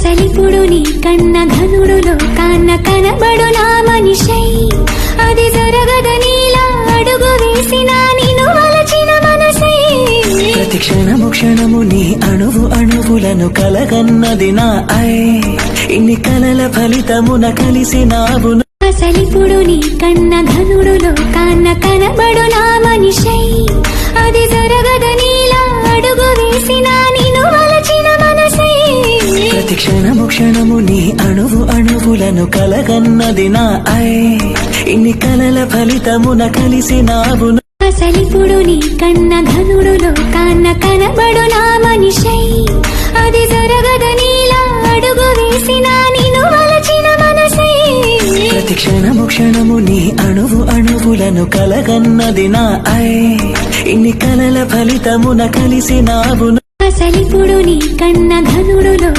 అసలిపుడు నీ కన్న ఘనుడులో కాన్న కనబడు నా మనిషై అది జరగదనీలా అడుగు వేసిన నిన్ను వలచిన మనసై ప్రతి క్షణము క్షణము నీ అణువు అణువులను కలగన్నది నా ఇన్ని కలల ఫలితమున కలిసినావు అసలిపుడు నీ కన్న ఘనుడులో కాన్న కనబడు నా మనిషై అది జరగదనీలా అడుగు వేసిన నిన్ను వలచిన మనసై ప్రతి క్షణము క్షణము నీ అణువు అణువులను కలగన్నది నా ఇన్ని కలల ఫలితమున కలిసినావు అసలిపుడు నీ కన్న ఘనుడులో కాన్న కనబడు నా మనిషై అది జరగదనీలా అడుగు వేసిన నిన్ను వలచిన మనసై ప్రతి క్షణము క్షణము నీ అణువు అణువులను కలగన్నది నా ఇన్ని కలల ఫలితమున కలిసినావు అసలిపుడు నీ కన్న ఘనుడులో